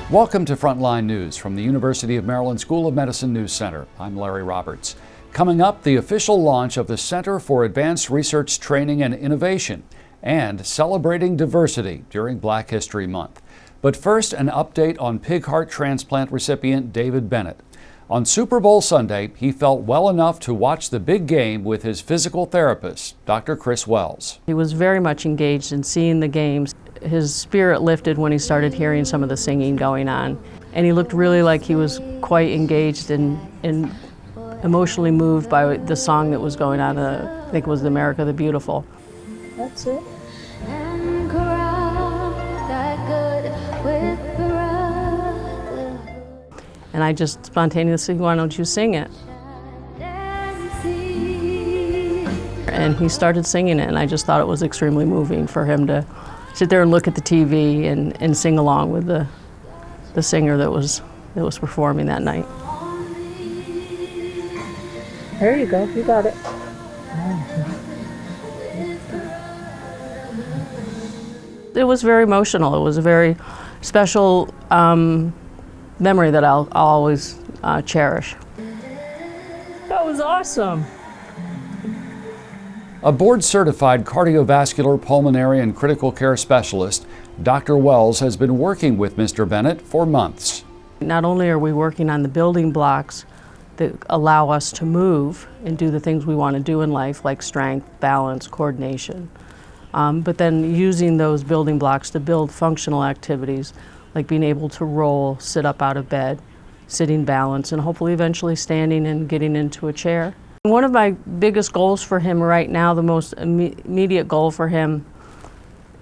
Welcome to Frontline News from the University of Maryland School of Medicine News Center. I'm Larry Roberts. Coming up, the official launch of the Center for Advanced Research, Training, and Innovation, and celebrating diversity during Black History Month. But first, an update on pig heart transplant recipient David Bennett. On Super Bowl Sunday, he felt well enough to watch the big game with his physical therapist, Dr. Chris Wells. He was very much engaged in seeing the games. His spirit lifted when he started hearing some of the singing going on. And he looked really like he was quite engaged and emotionally moved by the song that was going on. I think it was America the Beautiful. That's it. And I just spontaneously, why don't you sing it? And he started singing it, and I just thought it was extremely moving for him to sit there and look at the TV and sing along with the singer that was performing that night. There you go, you got it. It was very emotional. It was a very special memory that I'll always cherish. That was awesome. A board-certified cardiovascular, pulmonary, and critical care specialist, Dr. Wells has been working with Mr. Bennett for months. Not only are we working on the building blocks that allow us to move and do the things we want to do in life, like strength, balance, coordination, but then using those building blocks to build functional activities, like being able to roll, sit up out of bed, sitting balance, and hopefully eventually standing and getting into a chair. One of my biggest goals for him right now, the most immediate goal for him,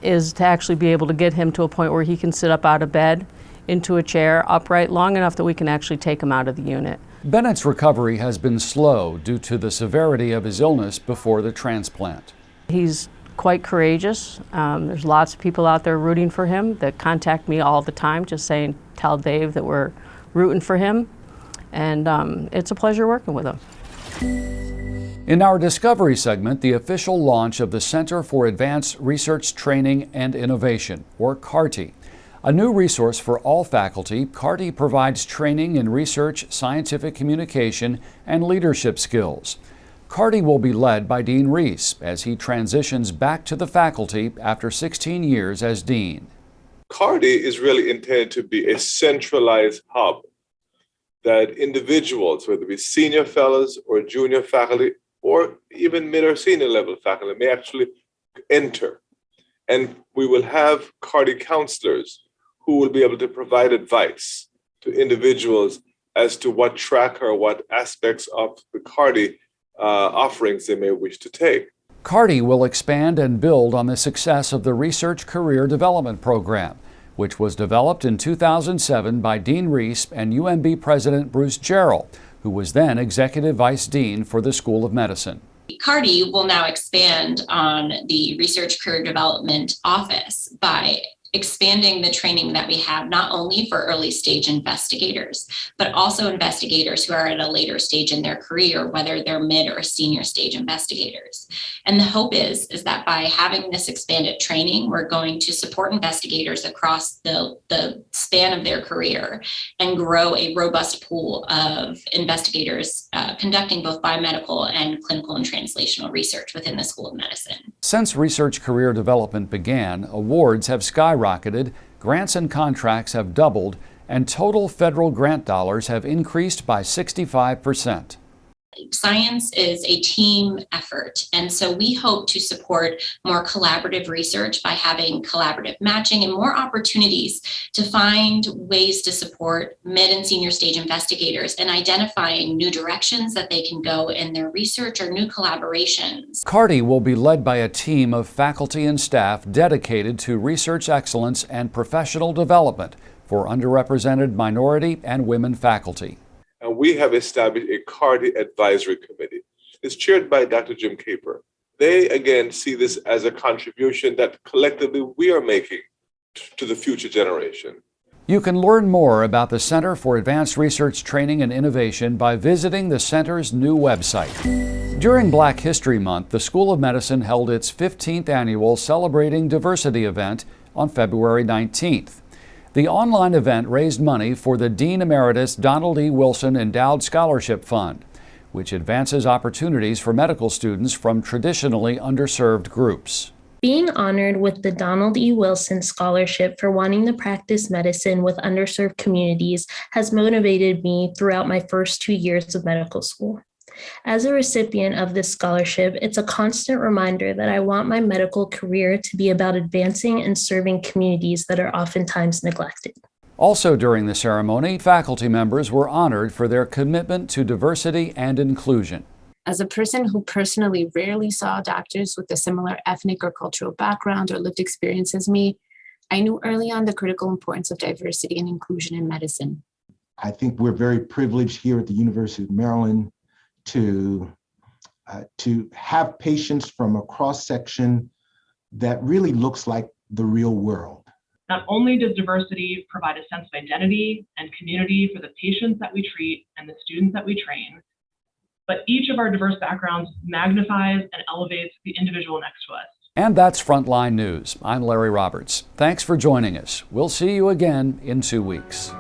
is to actually be able to get him to a point where he can sit up out of bed, into a chair, upright, long enough that we can actually take him out of the unit. Bennett's recovery has been slow due to the severity of his illness before the transplant. He's quite courageous. There's lots of people out there rooting for him that contact me all the time, just saying, tell Dave that we're rooting for him. And it's a pleasure working with him. In our Discovery segment, the official launch of the Center for Advanced Research, Training, and Innovation, or CARTI. A new resource for all faculty, CARTI provides training in research, scientific communication, and leadership skills. CARTI will be led by Dean Reese as he transitions back to the faculty after 16 years as dean. CARTI is really intended to be a centralized hub that individuals, whether it be senior fellows or junior faculty, or even mid or senior level faculty, may actually enter. And we will have CARTI counselors who will be able to provide advice to individuals as to what track or what aspects of the CARTI offerings they may wish to take. CARTI will expand and build on the success of the Research Career Development Program, which was developed in 2007 by Dean Reese and UMB President Bruce Jarrell, who was then Executive Vice Dean for the School of Medicine. CARTI will now expand on the Research Career Development Office by expanding the training that we have, not only for early stage investigators, but also investigators who are at a later stage in their career, whether they're mid or senior stage investigators. And the hope is that by having this expanded training, we're going to support investigators across the span of their career and grow a robust pool of investigators conducting both biomedical and clinical and translational research within the School of Medicine. Since research career development began, awards have skyrocketed, grants and contracts have doubled, and total federal grant dollars have increased by 65%. Science is a team effort, and so we hope to support more collaborative research by having collaborative matching and more opportunities to find ways to support mid and senior stage investigators and identifying new directions that they can go in their research or new collaborations. CARTI will be led by a team of faculty and staff dedicated to research excellence and professional development for underrepresented minority and women faculty. And we have established a CARTI advisory committee. It's chaired by Dr. Jim Caper. They, again, see this as a contribution that collectively we are making to the future generation. You can learn more about the Center for Advanced Research, Training, and Innovation by visiting the center's new website. During Black History Month, the School of Medicine held its 15th annual Celebrating Diversity event on February 19th. The online event raised money for the Dean Emeritus Donald E. Wilson Endowed Scholarship Fund, which advances opportunities for medical students from traditionally underserved groups. Being honored with the Donald E. Wilson Scholarship for wanting to practice medicine with underserved communities has motivated me throughout my first 2 years of medical school. As a recipient of this scholarship, it's a constant reminder that I want my medical career to be about advancing and serving communities that are oftentimes neglected. Also during the ceremony, faculty members were honored for their commitment to diversity and inclusion. As a person who personally rarely saw doctors with a similar ethnic or cultural background or lived experience as me, I knew early on the critical importance of diversity and inclusion in medicine. I think we're very privileged here at the University of Maryland to have patients from a cross-section that really looks like the real world. Not only does diversity provide a sense of identity and community for the patients that we treat and the students that we train, but each of our diverse backgrounds magnifies and elevates the individual next to us. And that's Frontline News. I'm Larry Roberts. Thanks for joining us. We'll see you again in 2 weeks.